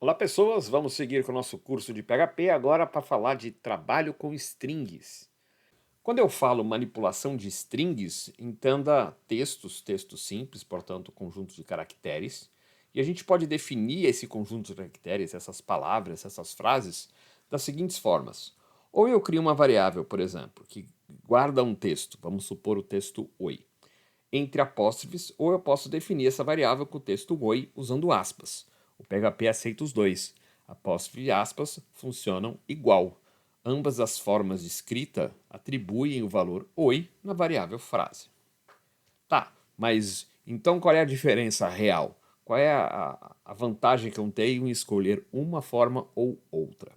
Olá, pessoas! Vamos seguir com o nosso curso de PHP agora para falar de trabalho com strings. Quando eu falo manipulação de strings, entenda textos simples, portanto, conjuntos de caracteres, e a gente pode definir esse conjunto de caracteres, essas palavras, essas frases, das seguintes formas. Ou eu crio uma variável, por exemplo, que guarda um texto, vamos supor o texto oi, entre apóstrofes, ou eu posso definir essa variável com o texto oi usando aspas. O PHP aceita os dois. Apóstrofe e aspas funcionam igual. Ambas as formas de escrita atribuem o valor oi na variável frase. Tá, mas então qual é a diferença real? Qual é a vantagem que eu tenho em escolher uma forma ou outra?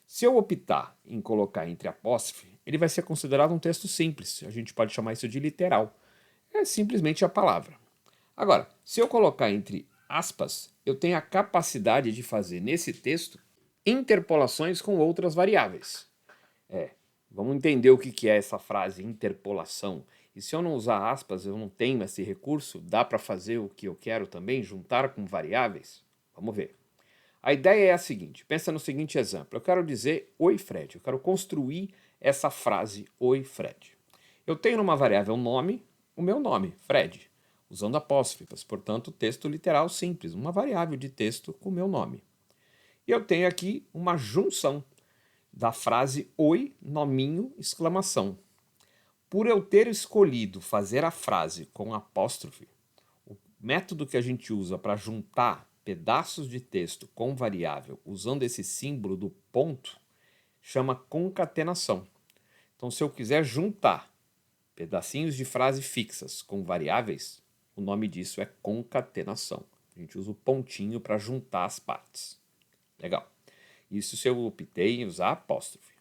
Se eu optar em colocar entre apóstrofe, ele vai ser considerado um texto simples. A gente pode chamar isso de literal. É simplesmente a palavra. Agora, se eu colocar entre aspas, eu tenho a capacidade de fazer nesse texto interpolações com outras variáveis. É, vamos entender o que é essa frase interpolação. E se eu não usar aspas, eu não tenho esse recurso, dá para fazer o que eu quero também, juntar com variáveis? Vamos ver. A ideia é a seguinte, pensa no seguinte exemplo. Eu quero dizer oi Fred, eu quero construir essa frase oi Fred. Eu tenho numa variável nome o meu nome, Fred, usando apóstrofes, portanto texto literal simples, uma variável de texto com o meu nome. E eu tenho aqui uma junção da frase oi, nominho, exclamação. Por eu ter escolhido fazer a frase com apóstrofe, o método que a gente usa para juntar pedaços de texto com variável usando esse símbolo do ponto chama concatenação. Então, se eu quiser juntar pedacinhos de frase fixas com variáveis, o nome disso é concatenação. A gente usa o pontinho para juntar as partes. Legal. Isso se eu optei em usar apóstrofe.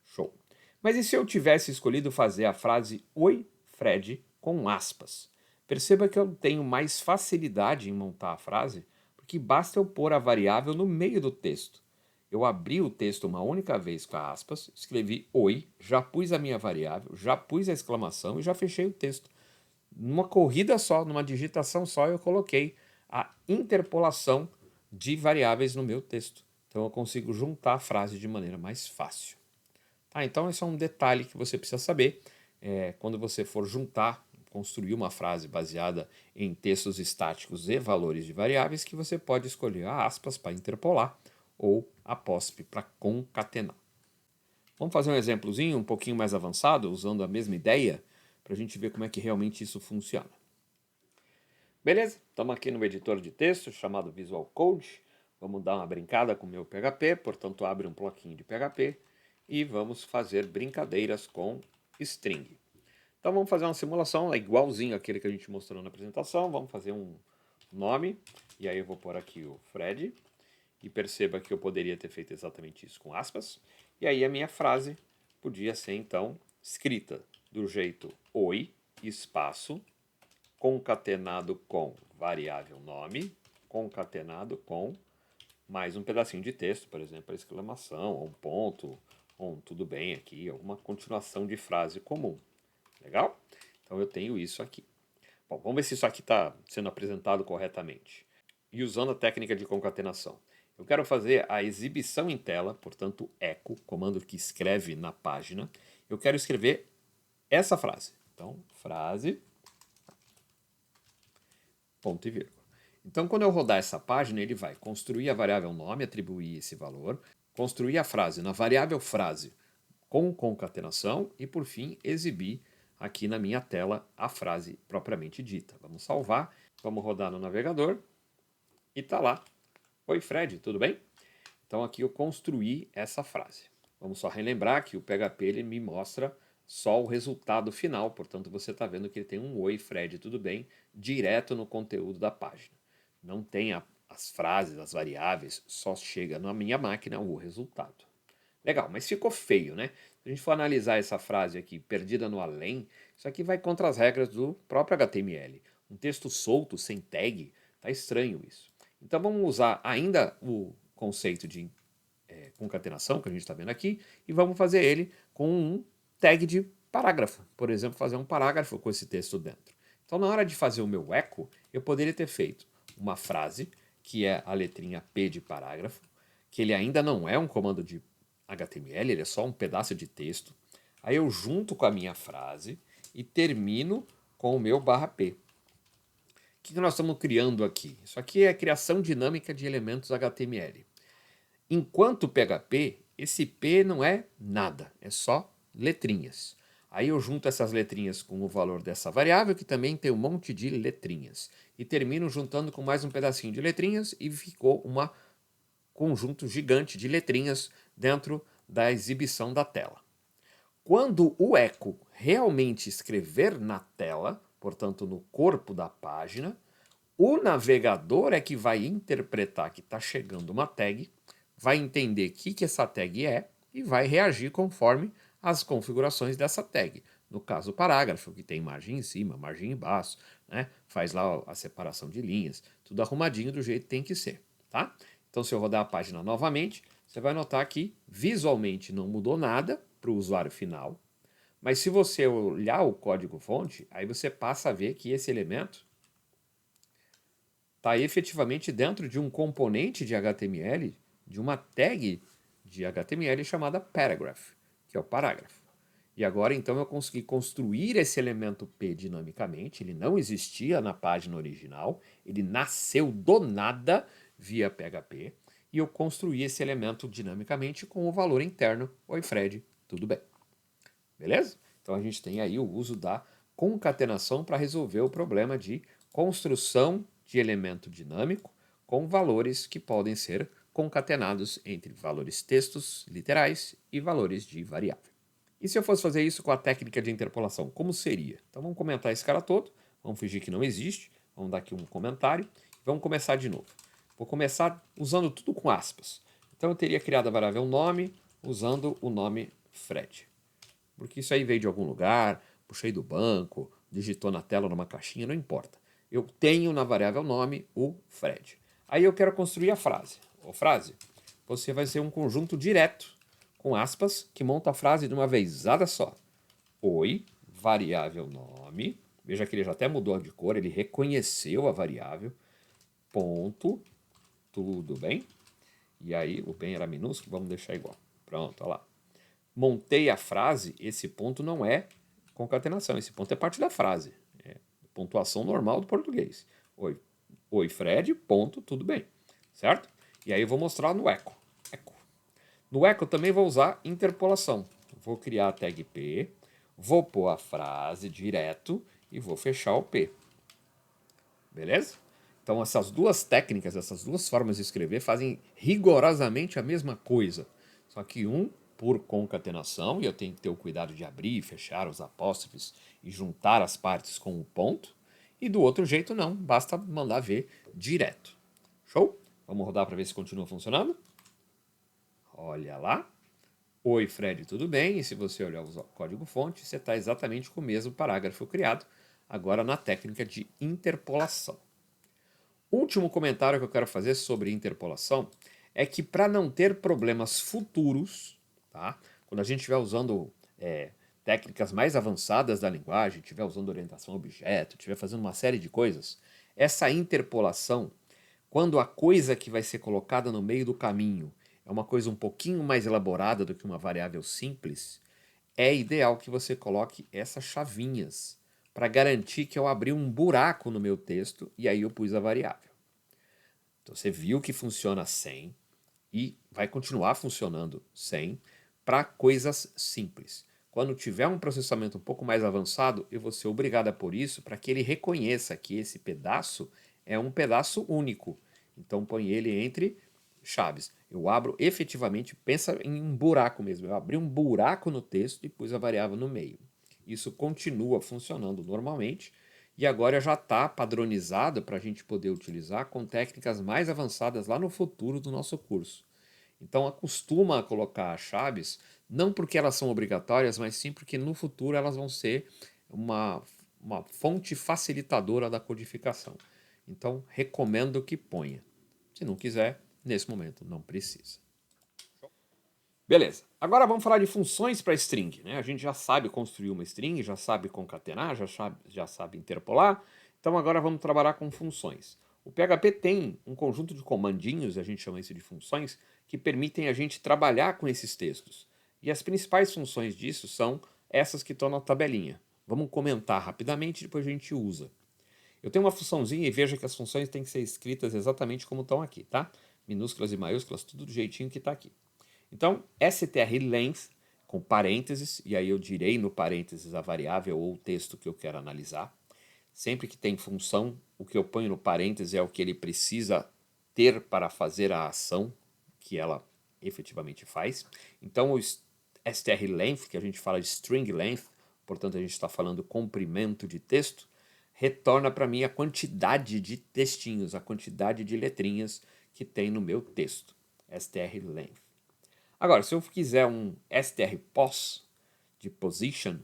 Show. Mas e se eu tivesse escolhido fazer a frase Oi, Fred com aspas? Perceba que eu tenho mais facilidade em montar a frase, porque basta eu pôr a variável no meio do texto. Eu abri o texto uma única vez com aspas, escrevi Oi, já pus a minha variável, já pus a exclamação e já fechei o texto. Numa corrida só, numa digitação só, eu coloquei a interpolação de variáveis no meu texto. Então eu consigo juntar a frase de maneira mais fácil. Então esse é um detalhe que você precisa saber quando você for juntar, construir uma frase baseada em textos estáticos e valores de variáveis, que você pode escolher a aspas para interpolar ou apóstrofe para concatenar. Vamos fazer um exemplozinho um pouquinho mais avançado, usando a mesma ideia, para a gente ver como é que realmente isso funciona. Beleza? Estamos aqui no editor de texto chamado Visual Code. Vamos dar uma brincada com o meu PHP, portanto abre um bloquinho de PHP e vamos fazer brincadeiras com string. Então vamos fazer uma simulação igualzinho àquele que a gente mostrou na apresentação. Vamos fazer um nome, e aí eu vou pôr aqui o Fred, e perceba que eu poderia ter feito exatamente isso com aspas. E aí a minha frase podia ser então escrita do jeito oi, espaço, concatenado com variável nome, concatenado com mais um pedacinho de texto, por exemplo, a exclamação, ou um ponto, ou um tudo bem aqui, alguma continuação de frase comum. Legal? Então eu tenho isso aqui. Bom, vamos ver se isso aqui está sendo apresentado corretamente. E usando a técnica de concatenação. Eu quero fazer a exibição em tela, portanto, echo, comando que escreve na página. Eu quero escrever essa frase. Então, frase, ponto e vírgula. Então, quando eu rodar essa página, ele vai construir a variável nome, atribuir esse valor, construir a frase na variável frase com concatenação e, por fim, exibir aqui na minha tela a frase propriamente dita. Vamos salvar, vamos rodar no navegador e está lá. Oi, Fred, tudo bem? Então aqui eu construí essa frase. Vamos só relembrar que o PHP ele me mostra só o resultado final, portanto você está vendo que ele tem um Oi, Fred, tudo bem, direto no conteúdo da página. Não tem as frases, as variáveis, só chega na minha máquina o resultado. Legal, mas ficou feio, né? Se a gente for analisar essa frase aqui, perdida no além, isso aqui vai contra as regras do próprio HTML. Um texto solto, sem tag, tá estranho isso. Então vamos usar ainda o conceito de concatenação, que a gente está vendo aqui, e vamos fazer ele com um tag de parágrafo. Por exemplo, fazer um parágrafo com esse texto dentro. Então na hora de fazer o meu echo, eu poderia ter feito uma frase que é a letrinha P de parágrafo, que ele ainda não é um comando de HTML, ele é só um pedaço de texto. Aí eu junto com a minha frase e termino com o meu /P. O que nós estamos criando aqui? Isso aqui é a criação dinâmica de elementos HTML. Enquanto PHP, esse P não é nada, é só letrinhas. Aí eu junto essas letrinhas com o valor dessa variável, que também tem um monte de letrinhas. E termino juntando com mais um pedacinho de letrinhas e ficou um conjunto gigante de letrinhas dentro da exibição da tela. Quando o eco realmente escrever na tela, portanto no corpo da página, o navegador é que vai interpretar que está chegando uma tag, vai entender o que essa tag é e vai reagir conforme as configurações dessa tag. No caso, o parágrafo, que tem margem em cima, margem embaixo, né? Faz lá a separação de linhas, tudo arrumadinho do jeito que tem que ser. Tá? Então, se eu rodar a página novamente, você vai notar que visualmente não mudou nada para o usuário final, mas se você olhar o código-fonte, aí você passa a ver que esse elemento está efetivamente dentro de um componente de HTML, de uma tag de HTML chamada paragraph, que é o parágrafo. E agora então eu consegui construir esse elemento P dinamicamente, ele não existia na página original, ele nasceu do nada via PHP, e eu construí esse elemento dinamicamente com o valor interno. Oi, Fred, tudo bem? Beleza? Então a gente tem aí o uso da concatenação para resolver o problema de construção de elemento dinâmico com valores que podem ser concatenados entre valores textos literais e valores de variável. E se eu fosse fazer isso com a técnica de interpolação, como seria? Então vamos comentar esse cara todo, vamos fingir que não existe, vamos dar aqui um comentário e vamos começar de novo. Vou começar usando tudo com aspas. Então eu teria criado a variável nome usando o nome Fred. Porque isso aí veio de algum lugar, puxei do banco, digitou na tela numa caixinha, não importa. Eu tenho na variável nome o Fred. Aí eu quero construir a frase. Ô frase, você vai ser um conjunto direto, com aspas, que monta a frase de uma vezada só. Oi, variável nome. Veja que ele já até mudou de cor, ele reconheceu a variável. Ponto, tudo bem? E aí, o bem era minúsculo, vamos deixar igual. Pronto, olha lá. Montei a frase, esse ponto não é concatenação, esse ponto é parte da frase. É pontuação normal do português. Oi Fred, ponto, tudo bem. Certo? E aí eu vou mostrar no eco. No eco também vou usar interpolação. Vou criar a tag P, vou pôr a frase direto e vou fechar o P. Beleza? Então essas duas técnicas, essas duas formas de escrever fazem rigorosamente a mesma coisa. Só que um por concatenação, e eu tenho que ter o cuidado de abrir e fechar os apóstrofes e juntar as partes com o ponto. E do outro jeito não, basta mandar ver direto. Show? Vamos rodar para ver se continua funcionando. Olha lá. Oi, Fred, tudo bem? E se você olhar o código-fonte, você está exatamente com o mesmo parágrafo criado, agora na técnica de interpolação. Último comentário que eu quero fazer sobre interpolação é que para não ter problemas futuros, tá? Quando a gente estiver usando técnicas mais avançadas da linguagem, estiver usando orientação a objeto, estiver fazendo uma série de coisas, essa interpolação, quando a coisa que vai ser colocada no meio do caminho é uma coisa um pouquinho mais elaborada do que uma variável simples, é ideal que você coloque essas chavinhas para garantir que eu abri um buraco no meu texto e aí eu pus a variável. Então você viu que funciona sem e vai continuar funcionando sem para coisas simples. Quando tiver um processamento um pouco mais avançado, eu vou ser obrigado a pôr isso para que ele reconheça que esse pedaço é um pedaço único. Então põe ele entre chaves. Eu abro efetivamente, pensa em um buraco mesmo. Eu abri um buraco no texto e pus a variável no meio. Isso continua funcionando normalmente e agora já está padronizado para a gente poder utilizar com técnicas mais avançadas lá no futuro do nosso curso. Então acostuma a colocar as chaves, não porque elas são obrigatórias, mas sim porque no futuro elas vão ser uma fonte facilitadora da codificação. Então recomendo que ponha. Se não quiser, nesse momento não precisa. Beleza, agora vamos falar de funções para string. Né? A gente já sabe construir uma string, já sabe concatenar, já sabe interpolar. Então agora vamos trabalhar com funções. O PHP tem um conjunto de comandinhos, a gente chama isso de funções, que permitem a gente trabalhar com esses textos. E as principais funções disso são essas que estão na tabelinha. Vamos comentar rapidamente e depois a gente usa. Eu tenho uma funçãozinha e veja que as funções têm que ser escritas exatamente como estão aqui, tá? Minúsculas e maiúsculas, tudo do jeitinho que está aqui. Então, strlength com parênteses, e aí eu direi no parênteses a variável ou o texto que eu quero analisar. Sempre que tem função, o que eu ponho no parênteses é o que ele precisa ter para fazer a ação que ela efetivamente faz. Então, o strlength, que a gente fala de string length, portanto a gente está falando comprimento de texto, retorna para mim a quantidade de textinhos, a quantidade de letrinhas que tem no meu texto, strlength. Agora, se eu quiser um strpos de position,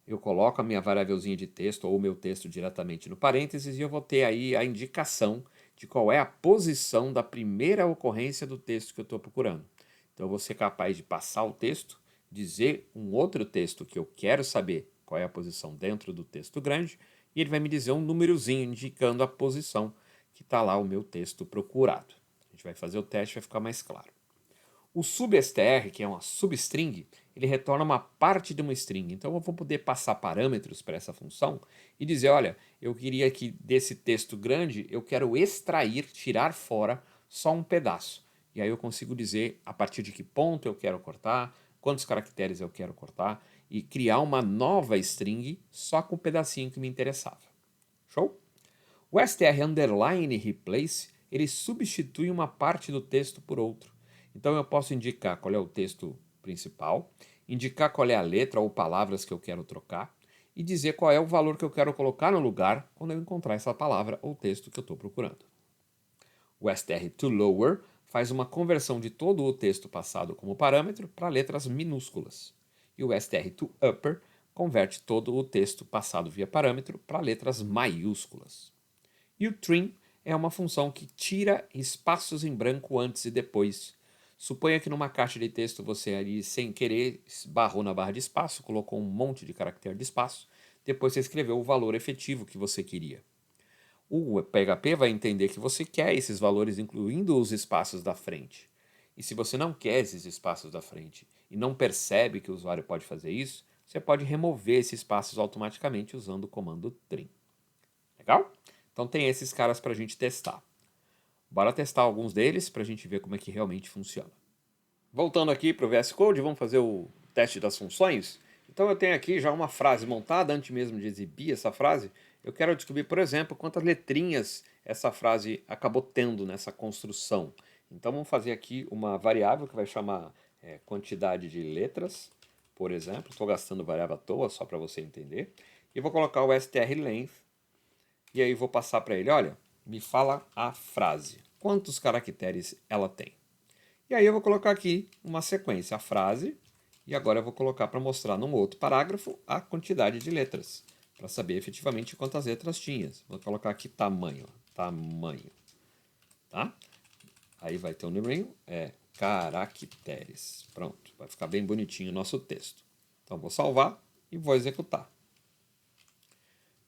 eu coloco a minha variávelzinha de texto ou o meu texto diretamente no parênteses e eu vou ter aí a indicação de qual é a posição da primeira ocorrência do texto que eu estou procurando. Então eu vou ser capaz de passar o texto, dizer um outro texto que eu quero saber qual é a posição dentro do texto grande, e ele vai me dizer um númerozinho indicando a posição que está lá o meu texto procurado. A gente vai fazer o teste, vai ficar mais claro. O substr, que é uma substring, ele retorna uma parte de uma string. Então eu vou poder passar parâmetros para essa função e dizer, olha, eu queria que desse texto grande eu quero extrair, tirar fora só um pedaço. E aí eu consigo dizer a partir de que ponto eu quero cortar, quantos caracteres eu quero cortar e criar uma nova string só com o pedacinho que me interessava. Show? O str underline replace, ele substitui uma parte do texto por outro. Então eu posso indicar qual é o texto principal, indicar qual é a letra ou palavras que eu quero trocar e dizer qual é o valor que eu quero colocar no lugar quando eu encontrar essa palavra ou texto que eu estou procurando. O str2lower faz uma conversão de todo o texto passado como parâmetro para letras minúsculas. E o str2upper converte todo o texto passado via parâmetro para letras maiúsculas. E o trim é uma função que tira espaços em branco antes e depois. Suponha que numa caixa de texto você ali, sem querer, esbarrou na barra de espaço, colocou um monte de caractere de espaço, depois você escreveu o valor efetivo que você queria. O PHP vai entender que você quer esses valores, incluindo os espaços da frente. E se você não quer esses espaços da frente e não percebe que o usuário pode fazer isso, você pode remover esses espaços automaticamente usando o comando trim. Legal? Então tem esses caras para a gente testar. Bora testar alguns deles para a gente ver como é que realmente funciona. Voltando aqui para o VS Code, vamos fazer o teste das funções. Então eu tenho aqui já uma frase montada, antes mesmo de exibir essa frase. Eu quero descobrir, por exemplo, quantas letrinhas essa frase acabou tendo nessa construção. Então vamos fazer aqui uma variável que vai chamar quantidade de letras, por exemplo. Estou gastando variável à toa, só para você entender. E vou colocar o strlength. E aí vou passar para ele, olha, me fala a frase. Quantos caracteres ela tem? E aí eu vou colocar aqui uma sequência, a frase, e agora eu vou colocar para mostrar num outro parágrafo a quantidade de letras, para saber efetivamente quantas letras tinha. Vou colocar aqui tamanho, tamanho, tá? Aí vai ter um número, caracteres. Pronto, vai ficar bem bonitinho o nosso texto. Então vou salvar e vou executar.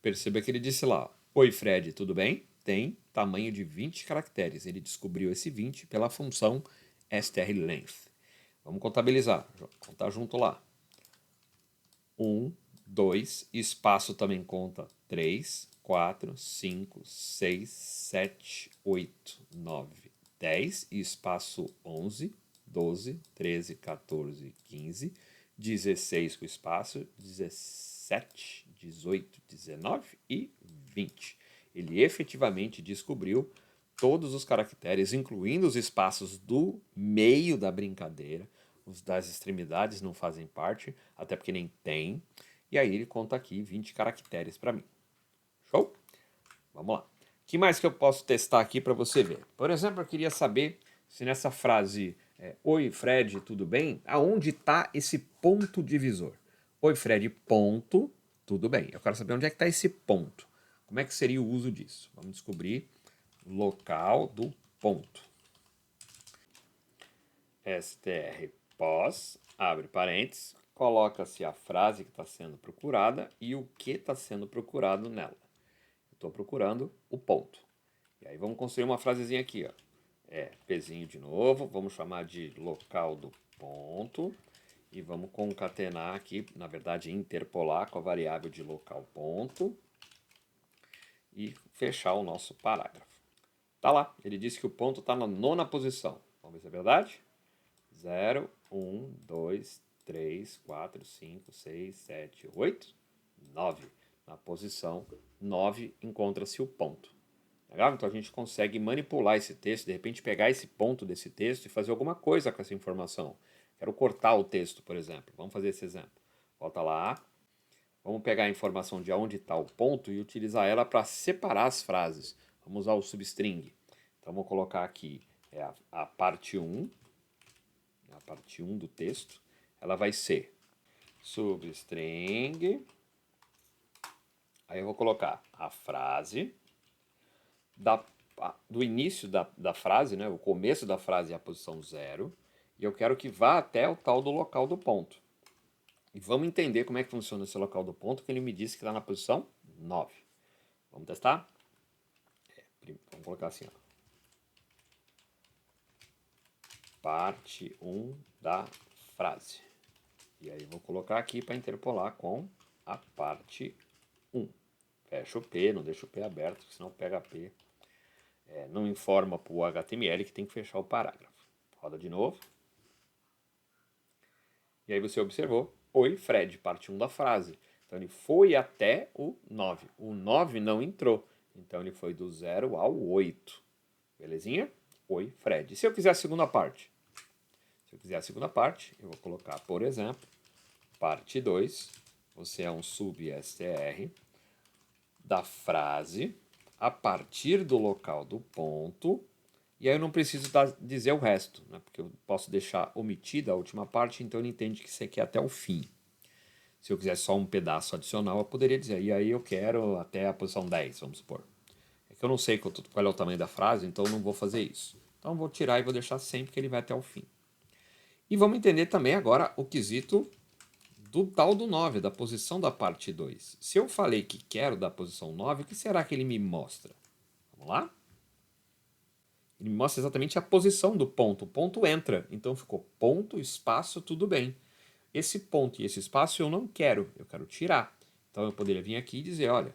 Perceba que ele disse lá, oi Fred, tudo bem? Tem tamanho de 20 caracteres. Ele descobriu esse 20 pela função strlength. Vamos contabilizar, contar junto lá. 1, 2, espaço também conta 3, 4, 5, 6, 7, 8, 9, 10, e espaço 11, 12, 13, 14, 15, 16 com espaço, 17, 18, 19 e 20. Ele efetivamente descobriu todos os caracteres, incluindo os espaços do meio da brincadeira. Os das extremidades não fazem parte, até porque nem tem. E aí ele conta aqui 20 caracteres para mim. Show? Vamos lá. O que mais que eu posso testar aqui para você ver? Por exemplo, eu queria saber se nessa frase oi Fred, tudo bem? Aonde está esse ponto divisor? Oi Fred, ponto, tudo bem. Eu quero saber onde é que está esse ponto. Como é que seria o uso disso? Vamos descobrir local do ponto. strpos, abre parênteses, coloca-se a frase que está sendo procurada e o que está sendo procurado nela. Estou procurando o ponto. E aí vamos construir uma frasezinha aqui, ó. Pzinho de novo, vamos chamar de local do ponto. E vamos concatenar aqui, na verdade interpolar com a variável de local ponto. E fechar o nosso parágrafo. Tá lá, ele disse que o ponto está na 9ª posição. Vamos ver se é verdade? 0, 1, 2, 3, 4, 5, 6, 7, 8, 9. Na posição 9 encontra-se o ponto. Legal? Então a gente consegue manipular esse texto, de repente pegar esse ponto desse texto e fazer alguma coisa com essa informação. Quero cortar o texto, por exemplo. Vamos fazer esse exemplo. Volta lá. Vamos pegar a informação de onde está o ponto e utilizar ela para separar as frases. Vamos usar o substring. Então vou colocar aqui a parte 1, a parte 1 do texto. Ela vai ser substring. Aí eu vou colocar a frase do início da frase, né? O começo da frase é a posição 0. E eu quero que vá até o tal do local do ponto. E vamos entender como é que funciona esse local do ponto, que ele me disse que está na posição 9. Vamos testar? Vamos colocar assim, ó. Parte 1 da frase. E aí vou colocar aqui para interpolar com a parte 1. Fecha o P, não deixa o P aberto, senão o PHP não informa para o HTML que tem que fechar o parágrafo. Roda de novo. E aí você observou, oi Fred, parte 1 da frase. Então ele foi até o 9. O 9 não entrou, então ele foi do 0 ao 8. Belezinha? Oi Fred. E se eu quiser a segunda parte? Se eu quiser a segunda parte, eu vou colocar, por exemplo, parte 2, você é um substr da frase a partir do local do ponto, e aí eu não preciso dizer o resto, né? Porque eu posso deixar omitida a última parte, então ele entende que isso aqui é até o fim. Se eu quisesse só um pedaço adicional, eu poderia dizer, e aí eu quero até a posição 10, vamos supor. É que eu não sei qual é o tamanho da frase, então eu não vou fazer isso. Então eu vou tirar e vou deixar sempre que ele vai até o fim. E vamos entender também agora o quesito do tal do 9, da posição da parte 2. Se eu falei que quero da posição 9, o que será que ele me mostra? Vamos lá? Ele me mostra exatamente a posição do ponto. O ponto entra, então ficou ponto, espaço, tudo bem. Esse ponto e esse espaço eu não quero, eu quero tirar. Então eu poderia vir aqui e dizer, olha,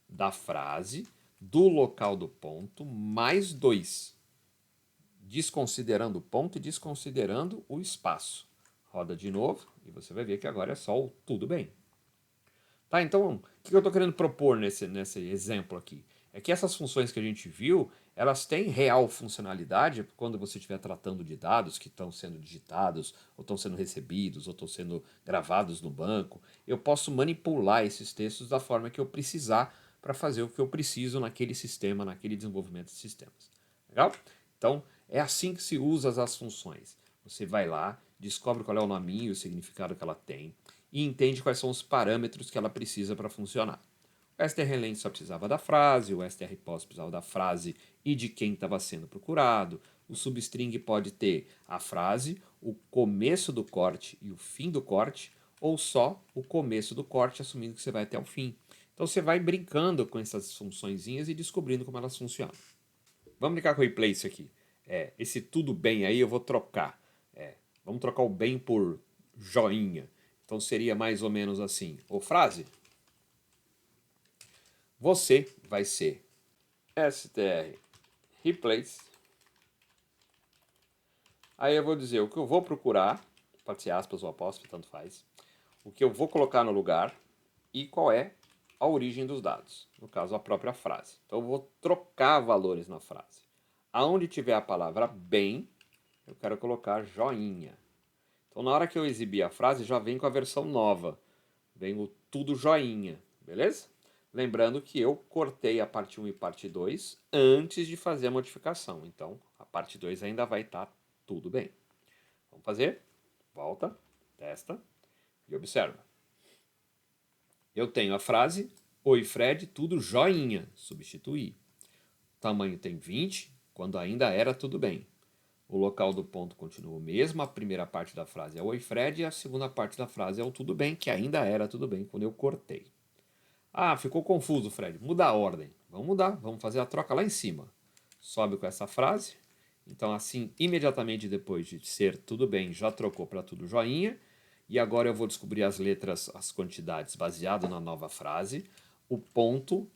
da frase, do local do ponto, mais 2. Desconsiderando o ponto e desconsiderando o espaço. Roda de novo e você vai ver que agora é só o tudo bem. Tá, então, o que eu estou querendo propor nesse exemplo aqui? É que essas funções que a gente viu, elas têm real funcionalidade quando você estiver tratando de dados que estão sendo digitados, ou estão sendo recebidos, ou estão sendo gravados no banco. Eu posso manipular esses textos da forma que eu precisar para fazer o que eu preciso naquele sistema, naquele desenvolvimento de sistemas. Legal? Então, é assim que se usa as funções. Você vai lá, descobre qual é o nominho e o significado que ela tem, e entende quais são os parâmetros que ela precisa para funcionar. O strlen só precisava da frase, o strpos precisava da frase e de quem estava sendo procurado. O substring pode ter a frase, o começo do corte e o fim do corte, ou só o começo do corte, assumindo que você vai até o fim. Então você vai brincando com essas funçõezinhas e descobrindo como elas funcionam. Vamos brincar com o replace aqui. Esse tudo bem aí eu vou trocar. Vamos trocar o bem por joinha. Então seria mais ou menos assim. Ou frase. Você vai ser str replace. Aí eu vou dizer o que eu vou procurar. Pode ser aspas ou apóstrofe, tanto faz. O que eu vou colocar no lugar e qual é a origem dos dados. No caso, a própria frase. Então eu vou trocar valores na frase. Aonde tiver a palavra bem, eu quero colocar joinha. Então na hora que eu exibir a frase, já vem com a versão nova. Vem o tudo joinha, beleza? Lembrando que eu cortei a parte 1 e parte 2 antes de fazer a modificação. Então a parte 2 ainda vai estar tudo bem. Vamos fazer? Volta, testa e observa. Eu tenho a frase, oi Fred, tudo joinha, substituir. O tamanho tem 20, quando ainda era tudo bem. O local do ponto continua o mesmo, a primeira parte da frase é oi Fred e a segunda parte da frase é o tudo bem, que ainda era tudo bem quando eu cortei. Ah, ficou confuso, Fred. Muda a ordem. vamos mudar, vamos fazer a troca lá em cima. Sobe com essa frase. Então, assim, imediatamente depois de ser tudo bem, já trocou para tudo joinha. E agora eu vou descobrir as letras, as quantidades, baseado na nova frase, o ponto,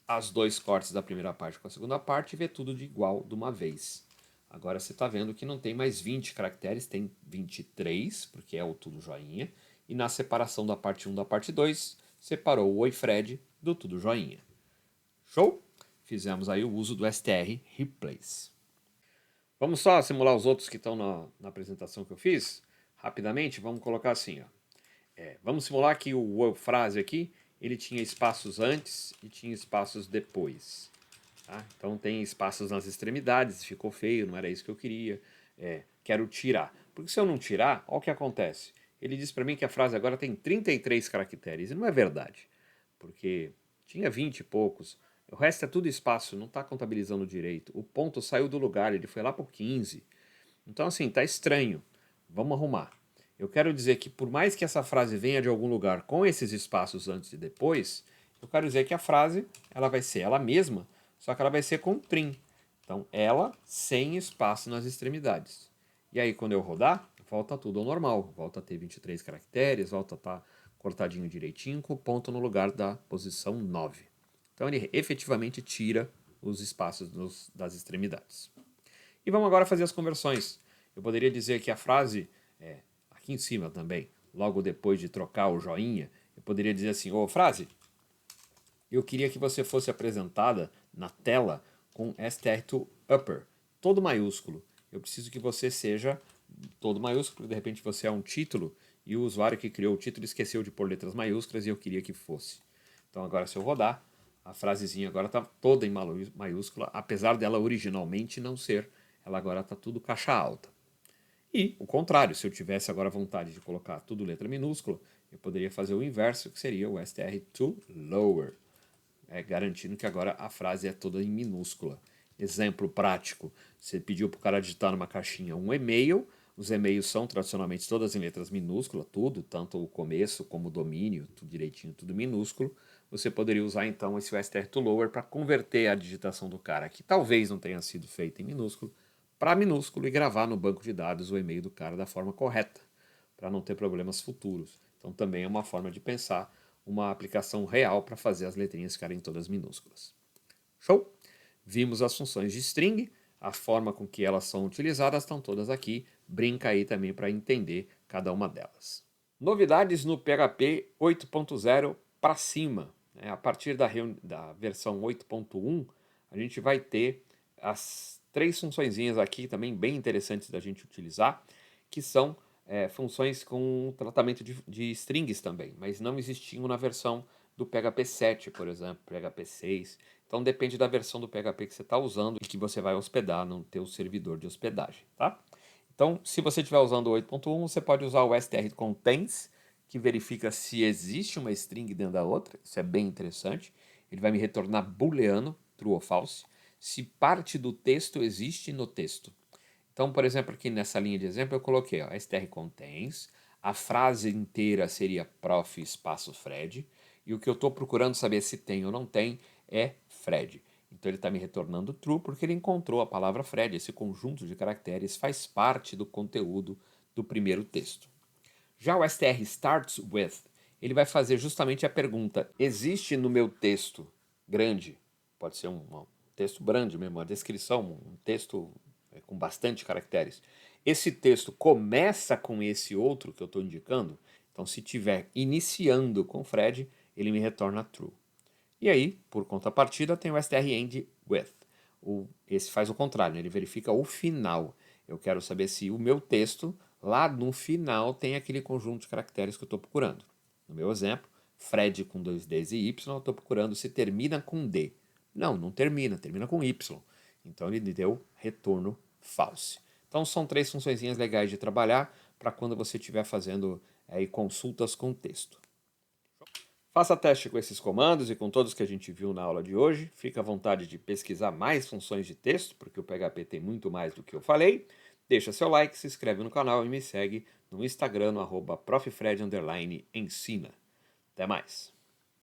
as dois cortes da primeira parte com a segunda parte e ver tudo de igual de uma vez. Agora você está vendo que não tem mais 20 caracteres, tem 23, porque é o tudo joinha. E na separação da parte 1 da parte 2, separou o Oi Fred do tudo joinha. Show? Fizemos aí o uso do str replace. Vamos só simular os outros que estão na apresentação que eu fiz? Rapidamente, vamos colocar assim. Ó. Vamos simular que o frase aqui, ele tinha espaços antes e tinha espaços depois. Tá? Então tem espaços nas extremidades, ficou feio, não era isso que eu queria. Quero tirar. Porque se eu não tirar, olha o que acontece. Ele diz para mim que a frase agora tem 33 caracteres, e não é verdade. Porque tinha 20 e poucos. O resto é tudo espaço, não está contabilizando direito. O ponto saiu do lugar, ele foi lá para o 15. Então assim, tá estranho. Vamos arrumar. Eu quero dizer que por mais que essa frase venha de algum lugar com esses espaços antes e depois, eu quero dizer que a frase ela vai ser ela mesma, só que ela vai ser com trim. Então, ela sem espaço nas extremidades. E aí, quando eu rodar, volta tudo ao normal. Volta a ter 23 caracteres, volta a estar cortadinho direitinho, com o ponto no lugar da posição 9. Então, ele efetivamente tira os espaços das extremidades. E vamos agora fazer as conversões. Eu poderia dizer que a frase, aqui em cima também, logo depois de trocar o joinha, eu poderia dizer assim, ô frase, eu queria que você fosse apresentada na tela com str to upper, todo maiúsculo. Eu preciso que você seja todo maiúsculo, porque de repente você é um título e o usuário que criou o título esqueceu de pôr letras maiúsculas e eu queria que fosse. Então agora se eu rodar, a frasezinha agora está toda em maiúscula, apesar dela originalmente não ser. Ela agora está tudo caixa alta. E o contrário, se eu tivesse agora vontade de colocar tudo letra minúscula, eu poderia fazer o inverso, que seria o str to lower, garantindo que agora a frase é toda em minúscula. Exemplo prático, você pediu para o cara digitar numa caixinha um e-mail, os e-mails são tradicionalmente todas em letras minúsculas, tudo, tanto o começo como o domínio, tudo direitinho, tudo minúsculo. Você poderia usar então esse str to lower para converter a digitação do cara, que talvez não tenha sido feita em minúsculo, para minúsculo e gravar no banco de dados o e-mail do cara da forma correta, para não ter problemas futuros. Então também é uma forma de pensar uma aplicação real para fazer as letrinhas ficarem todas minúsculas. Show? Vimos as funções de string, a forma com que elas são utilizadas estão todas aqui. Brinca aí também para entender cada uma delas. Novidades no PHP 8.0 para cima. A partir da versão 8.1, a gente vai ter as três funçõezinhas aqui também bem interessantes da gente utilizar, que são funções com tratamento de strings também, mas não existiam na versão do PHP 7, por exemplo, PHP 6. Então depende da versão do PHP que você está usando e que você vai hospedar no teu servidor de hospedagem, tá? Então, se você estiver usando o 8.1, você pode usar o str contains, que verifica se existe uma string dentro da outra. Isso é bem interessante. Ele vai me retornar booleano, true ou false, se parte do texto existe no texto. Então, por exemplo, aqui nessa linha de exemplo eu coloquei str contains, a frase inteira seria prof espaço Fred, e o que eu estou procurando saber se tem ou não tem é Fred. Então ele está me retornando true porque ele encontrou a palavra Fred. Esse conjunto de caracteres faz parte do conteúdo do primeiro texto. Já o str starts with, ele vai fazer justamente a pergunta: existe no meu texto grande, pode ser um texto grande mesmo, uma descrição, um texto com bastante caracteres. Esse texto começa com esse outro que eu estou indicando? Então, se tiver iniciando com Fred, ele me retorna true. E aí, por contrapartida, tem o str end with. Esse faz o contrário, né? Ele verifica o final. Eu quero saber se o meu texto, lá no final, tem aquele conjunto de caracteres que eu estou procurando. No meu exemplo, Fred com dois Ds e Y, eu estou procurando se termina com D. Não, não termina, termina com Y. Então ele me deu retorno false. Então são três funções legais de trabalhar para quando você estiver fazendo consultas com texto. Faça teste com esses comandos e com todos que a gente viu na aula de hoje. Fique à vontade de pesquisar mais funções de texto, porque o PHP tem muito mais do que eu falei. Deixa seu like, se inscreve no canal e me segue no Instagram, no @proffred_ensina. Até mais!